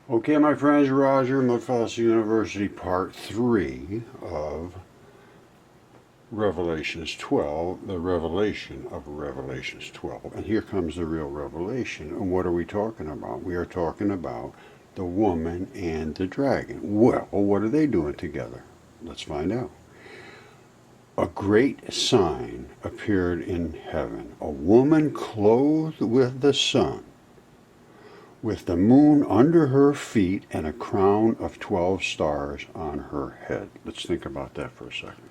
Okay, my friends, Roger, Mudfossil University, part 3 of Revelations 12, the revelation of Revelations 12. And here comes the real revelation. And what are we talking about? We are talking about the woman and the dragon. Well, what are they doing together? Let's find out. A great sign appeared in heaven, a woman clothed with the sun, with the moon under her feet and a crown of 12 stars on her head. Let's think about that for a second.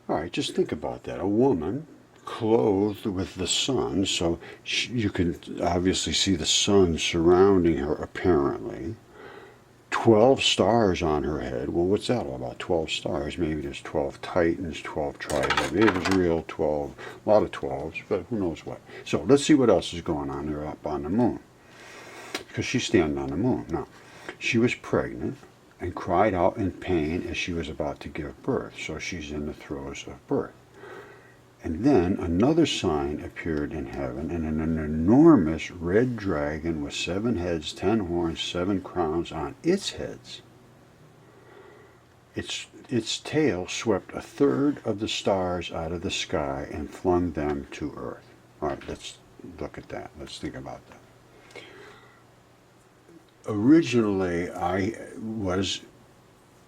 All right, just think about that. A woman clothed with the sun, so you can obviously see the sun surrounding her apparently. 12 stars on her head. Well, what's that all about? 12 stars. Maybe there's 12 titans, 12 tribes of Israel, 12, a lot of 12s, but who knows what. So let's see what else is going on there up on the moon. Because she's standing on the moon. Now, she was pregnant and cried out in pain as she was about to give birth. So she's in the throes of birth. And then another sign appeared in heaven, and an enormous red dragon with 7 heads, 10 horns, 7 crowns on its heads. Its tail swept a third of the stars out of the sky and flung them to earth. All right, let's look at that. Let's think about that. Originally, I was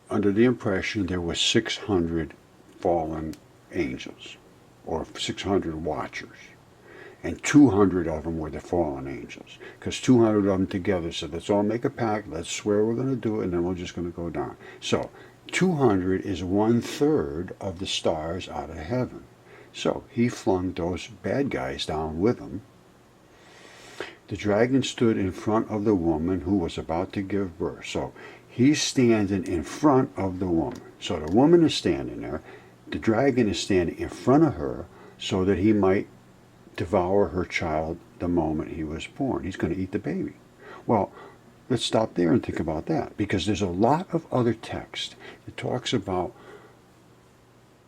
under the impression there were 600 fallen angels, or 600 watchers, and 200 of them were the fallen angels, because 200 of them together said, let's all make a pact, let's swear we're going to do it, and then we're just going to go down. So 200 is 1/3 of the stars out of heaven. So he flung those bad guys down with him. The dragon stood in front of the woman who was about to give birth. So he's standing in front of the woman. So the woman is standing there. The dragon is standing in front of her so that he might devour her child the moment he was born. He's going to eat the baby. Well, let's stop there and think about that, because there's a lot of other text that talks about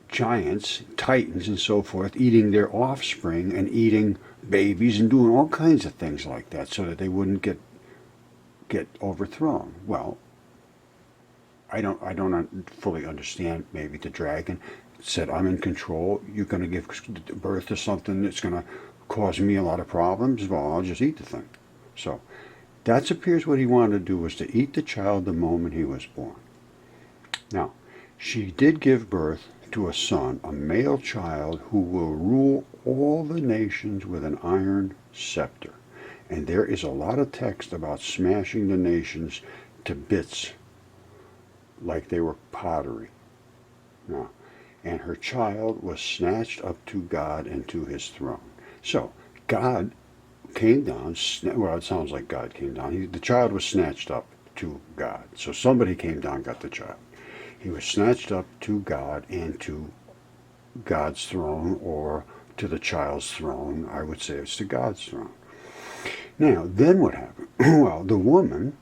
giants, titans, and so forth eating their offspring and eating babies and doing all kinds of things like that so that they wouldn't get overthrown. Well, I don't fully understand. Maybe the dragon said, I'm in control. You're going to give birth to something that's going to cause me a lot of problems. Well, I'll just eat the thing. So that appears what he wanted to do, was to eat the child the moment he was born. Now, she did give birth to a son, a male child, who will rule all the nations with an iron scepter. And there is a lot of text about smashing the nations to bits like they were pottery. Now, and her child was snatched up to God and to his throne. So God came down. Well, it sounds like God came down. The child was snatched up to God. So somebody came down, got the child. He was snatched up to God and to God's throne, or to the child's throne. I would say it's to God's throne. Now, then what happened? Well, the woman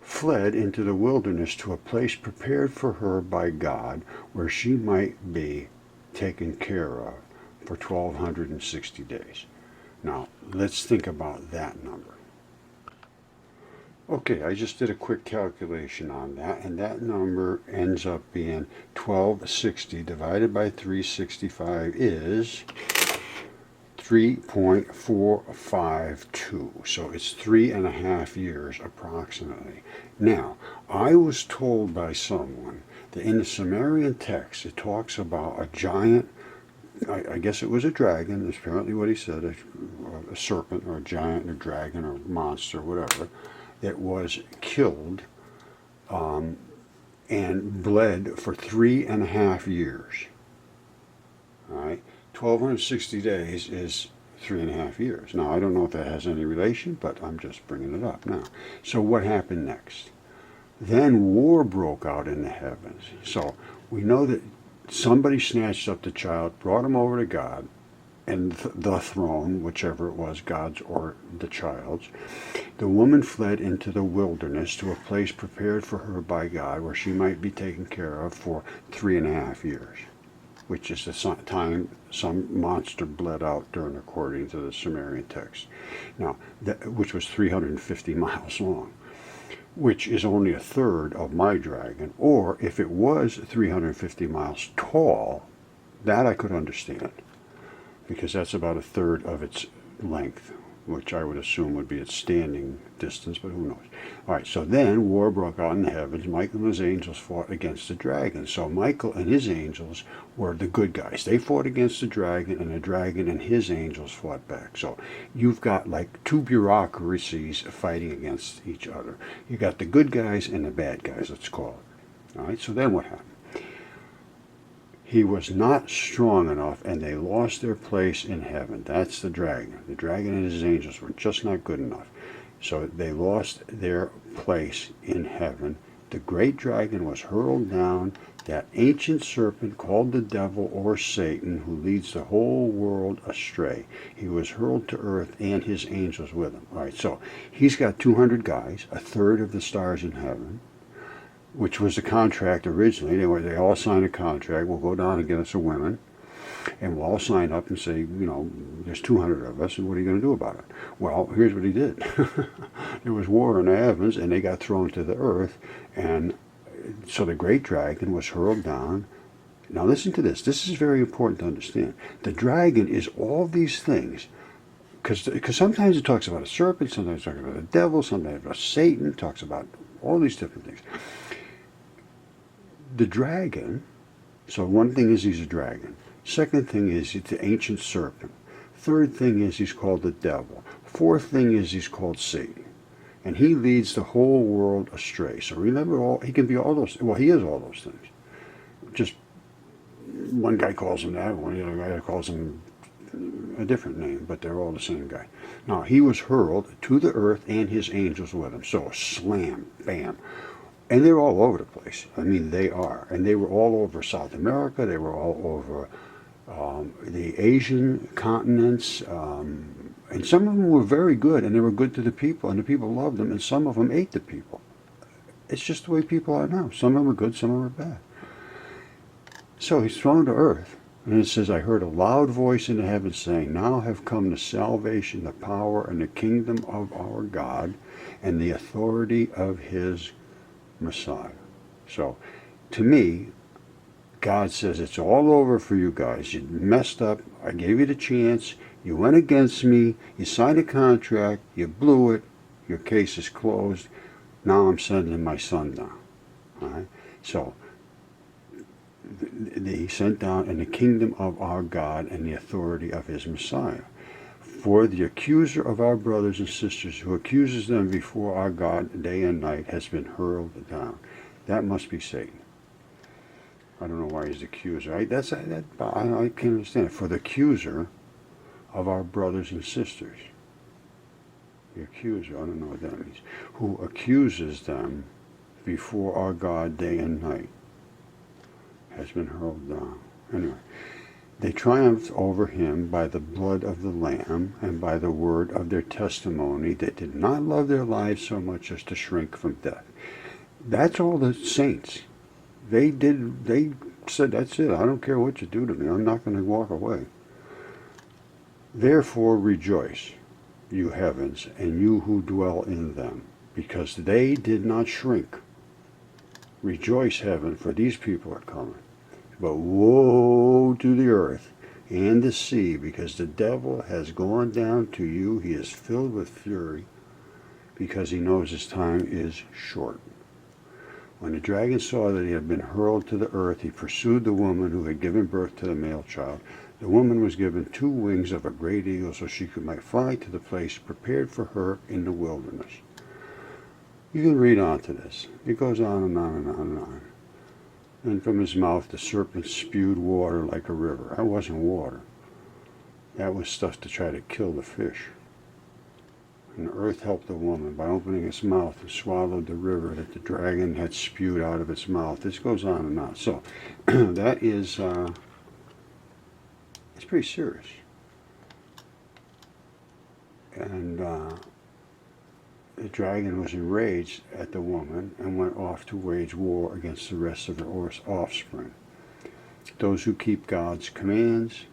fled into the wilderness to a place prepared for her by God, where she might be taken care of for 1,260 days. Now, let's think about that number. Okay, I just did a quick calculation on that, and that number ends up being 1260 divided by 365 is 3.452. So it's 3.5 years approximately. Now, I was told by someone that in the Sumerian text it talks about a giant, I guess it was a dragon, that's apparently what he said, a serpent or a giant or dragon or monster, whatever, that was killed and bled for 3.5 years. All right, 1,260 days is 3.5 years. Now, I don't know if that has any relation, but I'm just bringing it up now. So what happened next? Then war broke out in the heavens. So we know that somebody snatched up the child, brought him over to God, and the throne, whichever it was, God's or the child's. The woman fled into the wilderness to a place prepared for her by God, where she might be taken care of for 3.5 years. which is the time some monster bled out during, according to the Sumerian text. Now, which was 350 miles long, which is only a third of my dragon. Or if it was 350 miles tall, that I could understand, because that's about a third of its length, which I would assume would be its standing distance, but who knows. All right, so then war broke out in the heavens. Michael and his angels fought against the dragon. So Michael and his angels were the good guys. They fought against the dragon and his angels fought back. So you've got like two bureaucracies fighting against each other. You got the good guys and the bad guys, let's call it. All right, so then what happened? He was not strong enough, and they lost their place in heaven. That's the dragon. The dragon and his angels were just not good enough. So they lost their place in heaven. The great dragon was hurled down, that ancient serpent called the devil or Satan, who leads the whole world astray. He was hurled to earth and his angels with him. All right, so he's got 200 guys, a third of the stars in heaven, which was the contract originally. They all signed a contract. We'll go down and get us a women, and we'll all sign up and say, there's 200 of us, and what are you going to do about it? Well, here's what he did. There was war in the heavens, and they got thrown to the earth, and so the great dragon was hurled down. Now listen to this. This is very important to understand. The dragon is all these things, because sometimes it talks about a serpent, sometimes it talks about a devil, sometimes about Satan, it talks about all these different things. The dragon, so one thing is he's a dragon. Second thing is he's the ancient serpent. Third thing is he's called the devil. Fourth thing is he's called Satan. And he leads the whole world astray. So remember, he can be all those, well, he is all those things. Just one guy calls him that, one other guy calls him a different name, but they're all the same guy. Now, he was hurled to the earth and his angels with him. So slam, bam. And they're all over the place. I mean, they are. And they were all over South America. They were all over the Asian continents. And some of them were very good, and they were good to the people, and the people loved them, and some of them ate the people. It's just the way people are now. Some of them are good, some of them are bad. So he's thrown to earth. And it says, I heard a loud voice in the heavens saying, now have come the salvation, the power, and the kingdom of our God, and the authority of his Messiah. So, to me, God says, it's all over for you guys. You messed up. I gave you the chance. You went against me. You signed a contract. You blew it. Your case is closed. Now I'm sending my son down. All right? So, he sent down in the kingdom of our God and the authority of his Messiah. For the accuser of our brothers and sisters, who accuses them before our God day and night, has been hurled down. That must be Satan. I don't know why he's the accuser. I can't understand it. For the accuser of our brothers and sisters. The accuser, I don't know what that means. Who accuses them before our God day and night has been hurled down. Anyway. They triumphed over him by the blood of the Lamb and by the word of their testimony. They did not love their lives so much as to shrink from death. That's all the saints. They said, that's it. I don't care what you do to me. I'm not going to walk away. Therefore rejoice, you heavens, and you who dwell in them, because they did not shrink. Rejoice, heaven, for these people are coming. But woe to the earth and the sea, because the devil has gone down to you. He is filled with fury, because he knows his time is short. When the dragon saw that he had been hurled to the earth, he pursued the woman who had given birth to the male child. The woman was given 2 wings of a great eagle, so she might fly to the place prepared for her in the wilderness. You can read on to this. It goes on and on and on and on. And from his mouth the serpent spewed water like a river. That wasn't water. That was stuff to try to kill the fish. And the earth helped the woman by opening its mouth and swallowed the river that the dragon had spewed out of its mouth. This goes on and on. So, that is, it's pretty serious. And the dragon was enraged at the woman and went off to wage war against the rest of her offspring. those who keep God's commands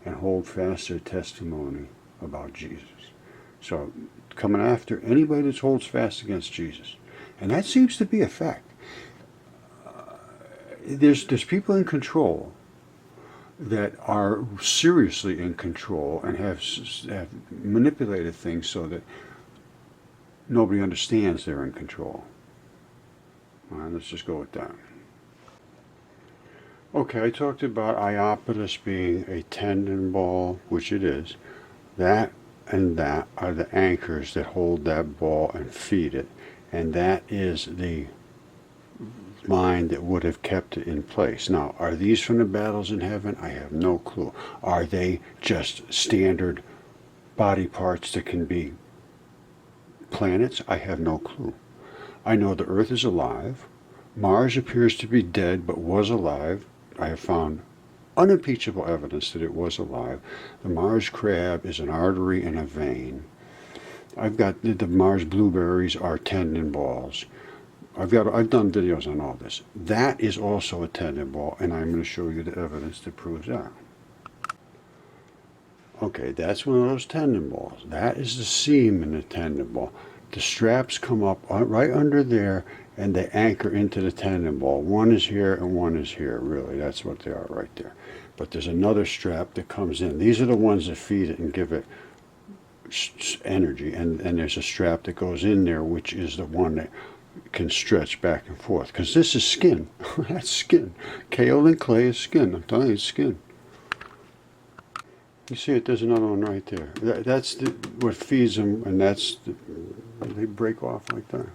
and hold fast their testimony about Jesus. So coming after anybody that holds fast against Jesus. And that seems to be a fact. There's people in control that are seriously in control and have manipulated things so that nobody understands they're in control. All right, let's just go with that. Okay, I talked about Iapetus being a tendon ball, which it is. That and that are the anchors that hold that ball and feed it. And that is the line that would have kept it in place. Now, are these from the battles in heaven? I have no clue. Are they just standard body parts that can be planets? I have no clue. I know the Earth is alive. Mars appears to be dead but was alive. I have found unimpeachable evidence that it was alive. The Mars crab is an artery and a vein. I've got the Mars blueberries are tendon balls. I've done videos on all this. That is also a tendon ball, and I'm going to show you the evidence that proves that. Okay, that's one of those tendon balls. That is the seam in the tendon ball. The straps come up right under there, and they anchor into the tendon ball. One is here and one is here, really. That's what they are right there. But there's another strap that comes in. These are the ones that feed it and give it energy. And there's a strap that goes in there, which is the one that can stretch back and forth. Because this is skin. That's skin. Kaolin clay is skin. I'm telling you, it's skin. You see it, there's another one right there. That's what feeds them, and they break off like that.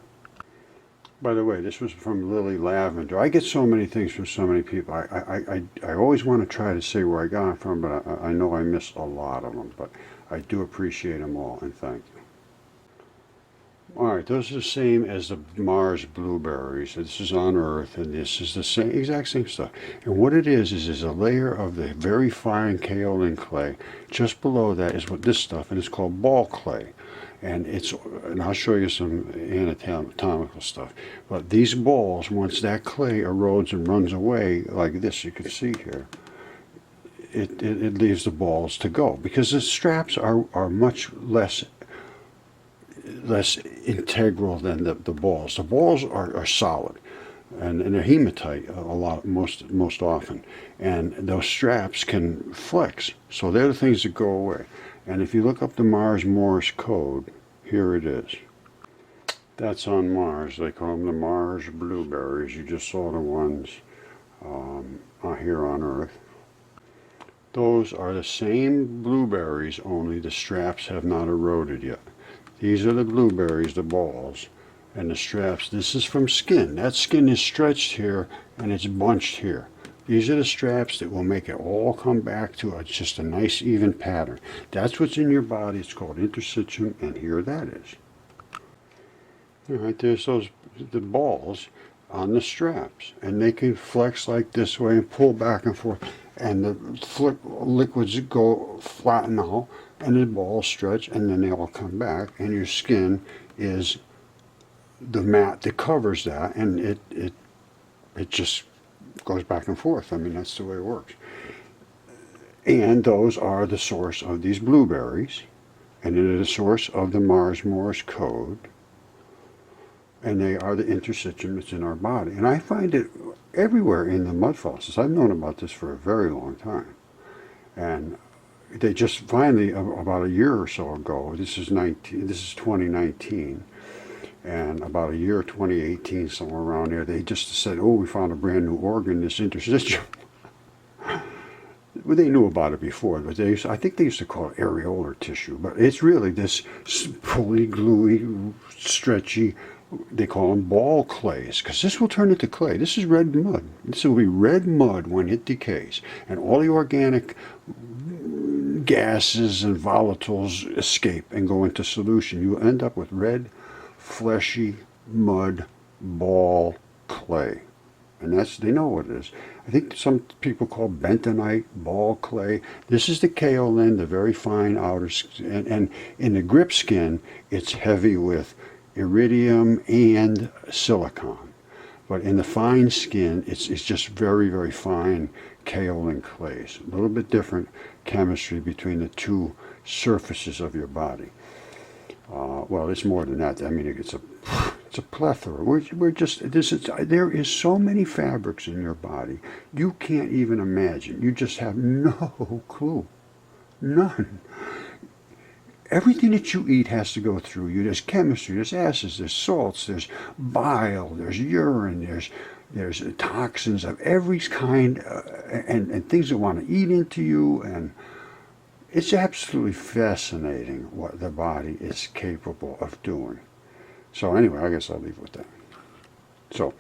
By the way, this was from Lily Lavender. I get so many things from so many people. I always want to try to say where I got them from, but I know I miss a lot of them. But I do appreciate them all, and thank you. All right, those are the same as the Mars blueberries. This is on Earth, and this is the exact same stuff. And what it is a layer of the very fine kaolin clay. Just below that is what this stuff, and it's called ball clay. And I'll show you some anatomical stuff. But these balls, once that clay erodes and runs away, like this, you can see here, it leaves the balls to go, because the straps are much less integral than the balls. The balls are solid, and they're hematite most often, and those straps can flex, so they're the things that go away. And if you look up the Mars Morse code, here it is. That's on Mars. They call them the Mars blueberries. You just saw the ones here on Earth. Those are the same blueberries, only the straps have not eroded yet. These are the blueberries, the balls, and the straps. This is from skin. That skin is stretched here, and it's bunched here. These are the straps that will make it all come back to just a nice even pattern. That's what's in your body. It's called interstitium, and here that is. All right, there's the balls on the straps, and they can flex like this way and pull back and forth, and the liquids go flatten out, and the balls stretch, and then they all come back, and your skin is the mat that covers that, and it just goes back and forth. I mean, that's the way it works. And those are the source of these blueberries, and it is the source of the Mars Morse code, and they are the interstitium that's in our body. And I find it everywhere in the mud fossils. I've known about this for a very long time, and they just finally, about a year or so ago, this is 2019, and about a year, 2018, somewhere around there, they just said, oh, we found a brand new organ, this interstitium. Well, they knew about it before, but I think they used to call it areolar tissue, but it's really this pulley, gluey, stretchy, they call them ball clays, because this will turn into clay. This is red mud. This will be red mud when it decays, and all the organic gases and volatiles escape and go into solution. You end up with red, fleshy mud ball clay, and they know what it is. I think some people call bentonite ball clay. This is the kaolin, the very fine outer skin, and in the grip skin, it's heavy with iridium and silicon. But in the fine skin, it's just very, very fine kaolin clays. A little bit different chemistry between the two surfaces of your body. Well, it's more than that. I mean, it's a plethora. There is so many fabrics in your body, you can't even imagine. You just have no clue. None. Everything that you eat has to go through you. There's chemistry, there's acids, there's salts, there's bile, there's urine, there's toxins of every kind, and things that want to eat into you, and it's absolutely fascinating what the body is capable of doing. So anyway, I guess I'll leave it with that. So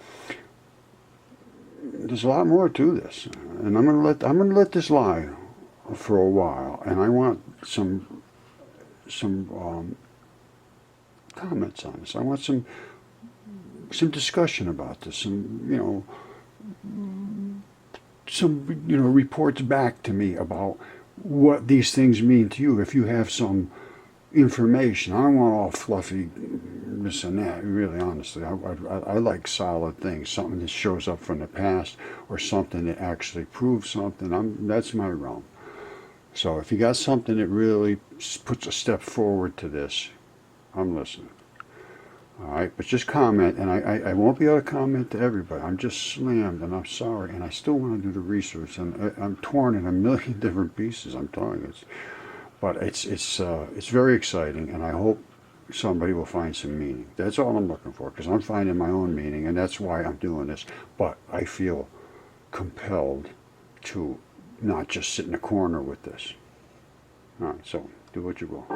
there's a lot more to this, and I'm gonna let this lie for a while, and I want some comments on this. I want some discussion about this. Some reports back to me about what these things mean to you. If you have some information, I don't want all fluffy this and that. Really, honestly, I like solid things. Something that shows up from the past, or something that actually proves something. That's my realm. So if you got something that really puts a step forward to this, I'm listening. All right, but just comment, and I won't be able to comment to everybody. I'm just slammed, and I'm sorry, and I still want to do the research, and I'm torn in a million different pieces. I'm telling you, but it's very exciting, and I hope somebody will find some meaning. That's all I'm looking for, because I'm finding my own meaning, and that's why I'm doing this. But I feel compelled to not just sit in a corner with this. All right, so do what you will.